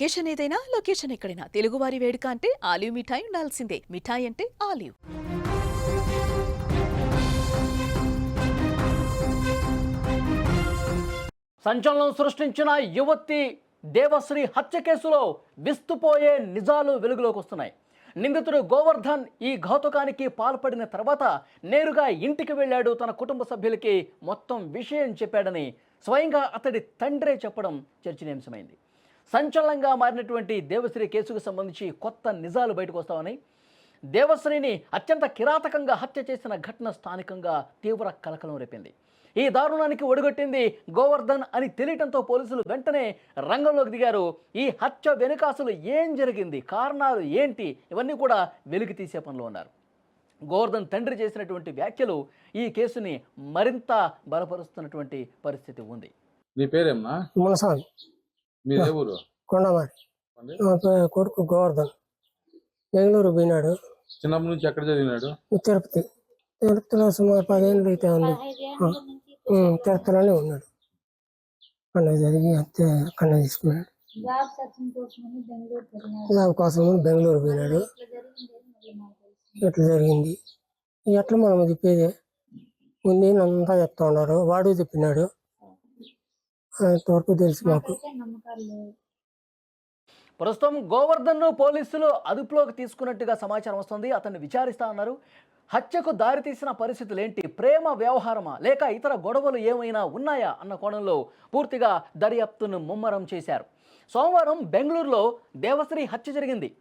Occasion ఏదైనా location ఎక్కడైనా తెలుగువారి వేడుక అంటే ఆలివ్ మిఠాయి ఉండాల్సిందే. మిఠాయి అంటే ఆలివ్. సంచలనం సృష్టించిన యువతి దేవశ్రీ హత్య కేసులో విస్తుపోయే నిజాలు వెలుగులోకి వస్తున్నాయి. నిందితుడు గోవర్ధన్ ఈ ఘాతుకానికి పాల్పడిన తర్వాత నేరుగా ఇంటికి వెళ్ళాడు. తన కుటుంబ సభ్యులకి మొత్తం విషయం చెప్పాడని స్వయంగా అతడి తండ్రే చెప్పడం చర్చనీయాంశమైంది. సంచలనంగా మారినటువంటి దేవశ్రీ కేసుకు సంబంధించి కొత్త నిజాలు బయటకు వస్తామని, దేవశ్రీని అత్యంత కిరాతకంగా హత్య చేసిన ఘటన స్థానికంగా తీవ్ర కలకలం రేపింది. ఈ దారుణానికి ఒడిగొట్టింది గోవర్ధన్ అని తెలియటంతో పోలీసులు వెంటనే రంగంలోకి దిగారు. ఈ హత్య వెనుక అసలు ఏం జరిగింది, కారణాలు ఏంటి, ఇవన్నీ కూడా వెలికి తీసే పనిలో ఉన్నారు. గోవర్ధన్ తండ్రి చేసినటువంటి వ్యాఖ్యలు ఈ కేసుని మరింత బలపరుస్తున్నటువంటి పరిస్థితి ఉంది. నీ పేరేమ్మా? మునసామి. మీదే ఊరు? కొండమారి. కొడుకు గోవర్ధన్ బెంగళూరు పోయినాడు. చిన్నప్పటి నుంచి ఎక్కడ చదివినాడు? తిరుపతిలో సుమారు 10 ఏళ్ళు అయితే ఉంది. తిరుపతిలోనే ఉన్నాడు. అక్కడ జరిగి అంతే అక్కడనే తీసుకున్నాడు. జాబ్ కోసం బెంగళూరు పోయినాడు. ఎట్లా జరిగింది ఎట్లా మనం చెప్పేది ఉంది అంతా చెప్తా ఉన్నారు. వాడు చెప్పినాడు. అంతవరకు తెలుసు మాకు. ప్రస్తుతం గోవర్ధన్ను పోలీసులు అదుపులోకి తీసుకున్నట్టుగా సమాచారం వస్తుంది. అతన్ని విచారిస్తా ఉన్నారు. హత్యకు దారితీసిన పరిస్థితులు ఏంటి, ప్రేమ వ్యవహారమా లేక ఇతర గొడవలు ఏమైనా ఉన్నాయా అన్న కోణంలో పూర్తిగా దర్యాప్తును ముమ్మరం చేశారు. సోమవారం బెంగళూరులో దేవశ్రీ హత్య జరిగింది.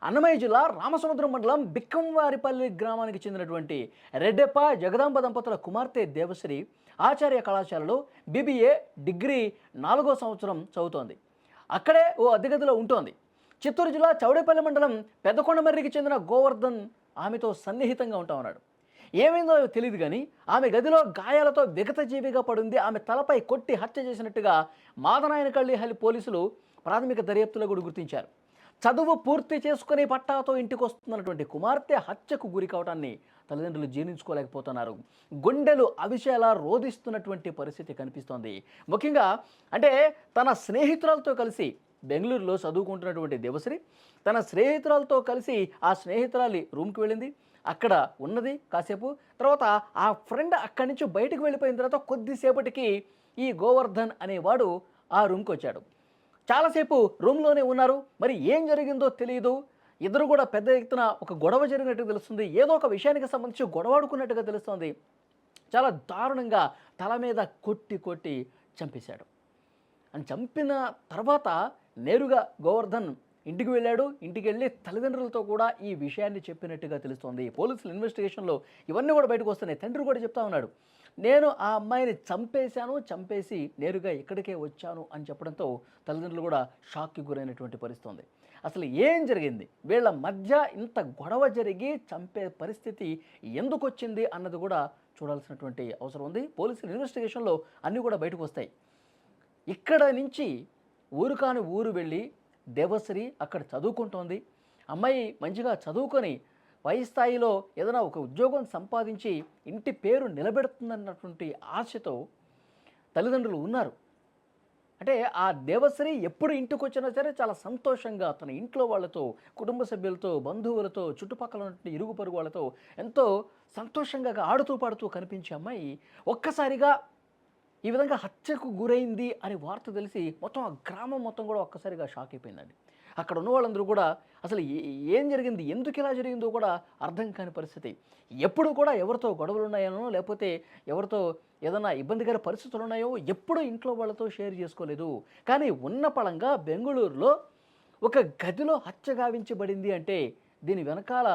అన్నమయ్య జిల్లా రామసముద్రం మండలం బిక్కంవారిపల్లి గ్రామానికి చెందినటువంటి రెడ్డెప్ప జగదాంబ దంపతుల కుమార్తె దేవశ్రీ ఆచార్య కళాశాలలో BBA డిగ్రీ 4వ సంవత్సరం చదువుతోంది. అక్కడే ఓ అద్దెగదిలో ఉంటోంది. చిత్తూరు జిల్లా చౌడేపల్లి మండలం పెద్దకొండమర్రికి చెందిన గోవర్ధన్ ఆమెతో సన్నిహితంగా ఉంటా ఉన్నాడు. ఏమైందో తెలియదు కానీ ఆమె గదిలో గాయాలతో విగతజీవిగా పడింది. ఆమె తలపై కొట్టి హత్య చేసినట్టుగా మాదనాయనకళ్ళి పోలీసులు ప్రాథమిక దర్యాప్తులో కూడా గుర్తించారు. చదువు పూర్తి చేసుకుని పట్టాతో ఇంటికి వస్తున్నటువంటి కుమార్తె హత్యకు గురి కావటాన్ని తల్లిదండ్రులు జీర్ణించుకోలేకపోతున్నారు. గుండెలు అవిషయాలా రోధిస్తున్నటువంటి పరిస్థితి కనిపిస్తోంది. ముఖ్యంగా అంటే తన స్నేహితురాలతో కలిసి బెంగళూరులో చదువుకుంటున్నటువంటి దేవశ్రీ తన స్నేహితురాలతో కలిసి ఆ స్నేహితురాలి రూమ్కి వెళ్ళింది. అక్కడ ఉన్నది కాసేపు. తర్వాత ఆ ఫ్రెండ్ అక్కడి నుంచి బయటకు వెళ్ళిపోయిన తర్వాత కొద్దిసేపటికి ఈ గోవర్ధన్ అనేవాడు ఆ రూమ్కి వచ్చాడు. చాలాసేపు రూమ్లోనే ఉన్నారు. మరి ఏం జరిగిందో తెలియదు. ఇద్దరు కూడా పెద్ద ఎత్తున ఒక గొడవ జరిగినట్టుగా తెలుస్తుంది. ఏదో ఒక విషయానికి సంబంధించి గొడవాడుకున్నట్టుగా తెలుస్తుంది. చాలా దారుణంగా తల మీద కొట్టి చంపేశాడు. అని చంపిన తర్వాత నేరుగా గోవర్ధన్ ఇంటికి వెళ్ళాడు. ఇంటికి వెళ్ళి తల్లిదండ్రులతో కూడా ఈ విషయాన్ని చెప్పినట్టుగా తెలుస్తోంది. పోలీసుల ఇన్వెస్టిగేషన్లో ఇవన్నీ కూడా బయటకు వస్తున్నాయి. తండ్రి కూడా చెప్తా ఉన్నాడు, నేను ఆ అమ్మాయిని చంపేసి నేరుగా ఇక్కడికే వచ్చాను అని చెప్పడంతో తల్లిదండ్రులు కూడా షాక్కి గురైనటువంటి పరిస్థితి. అసలు ఏం జరిగింది, వీళ్ళ మధ్య ఇంత గొడవ జరిగి చంపే పరిస్థితి ఎందుకు వచ్చింది అన్నది కూడా చూడాల్సినటువంటి అవసరం ఉంది. పోలీసుల ఇన్వెస్టిగేషన్లో అన్నీ కూడా బయటకు వస్తాయి. ఇక్కడ నుంచి ఊరు కాని ఊరు వెళ్ళి దేవశ్రీ అక్కడ చదువుకుంటోంది. అమ్మాయి మంచిగా చదువుకొని పై స్థాయిలో ఏదైనా ఒక ఉద్యోగం సంపాదించి ఇంటి పేరు నిలబెడుతుందన్నటువంటి ఆశతో తల్లిదండ్రులు ఉన్నారు. అంటే ఆ దేవశ్రీ ఎప్పుడు ఇంటికి వచ్చినా సరే చాలా సంతోషంగా తన ఇంట్లో వాళ్ళతో, కుటుంబ సభ్యులతో, బంధువులతో, చుట్టుపక్కల ఉన్నటువంటి ఇరుగు పొరుగు వాళ్ళతో ఎంతో సంతోషంగా ఆడుతూ పాడుతూ కనిపించే అమ్మాయి ఒక్కసారిగా ఈ విధంగా హత్యకు గురైంది అని వార్త తెలిసి మొత్తం ఆ గ్రామం మొత్తం కూడా ఒక్కసారిగా షాక్ అయిపోయిందండి. అక్కడ ఉన్న వాళ్ళందరూ కూడా అసలు ఏం జరిగింది, ఎందుకు ఇలా జరిగిందో కూడా అర్థం కాని పరిస్థితి. ఎప్పుడు కూడా ఎవరితో గొడవలు ఉన్నాయనో లేకపోతే ఎవరితో ఏదైనా ఇబ్బందికర పరిస్థితులు ఉన్నాయో ఎప్పుడూ ఇంట్లో వాళ్ళతో షేర్ చేసుకోలేదు. కానీ ఉన్న పళంగా బెంగళూరులో ఒక గదిలో హత్య గావించబడింది అంటే దీని వెనకాల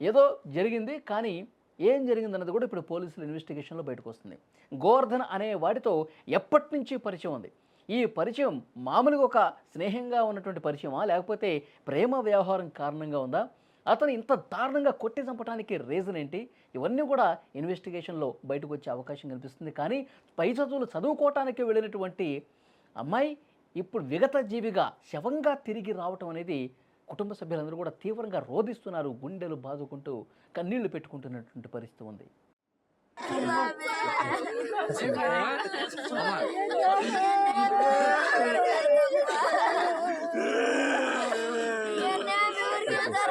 ఏదో జరిగింది. కానీ ఏం జరిగిందన్నది కూడా ఇప్పుడు పోలీసుల ఇన్వెస్టిగేషన్లో బయటకు వస్తుంది. గోవర్ధన్ అనే వాడితో ఎప్పటి నుంచి పరిచయం ఉంది, ఈ పరిచయం మామూలుగా ఒక స్నేహంగా ఉన్నటువంటి పరిచయమా లేకపోతే ప్రేమ వ్యవహారం కారణంగా ఉందా, అతను ఇంత దారుణంగా కొట్టి చంపడానికి రీజన్ ఏంటి, ఇవన్నీ కూడా ఇన్వెస్టిగేషన్లో బయటకు వచ్చే అవకాశం కనిపిస్తుంది. కానీ పై చదువులు చదువుకోవటానికి వెళ్ళినటువంటి అమ్మాయి ఇప్పుడు విగత జీవిగా శవంగా తిరిగి రావటం అనేది కుటుంబ సభ్యులందరూ కూడా తీవ్రంగా రోధిస్తున్నారు. గుండెలు బాదుకుంటూ కన్నీళ్లు పెట్టుకుంటున్నటువంటి పరిస్థితి ఉంది. Jangan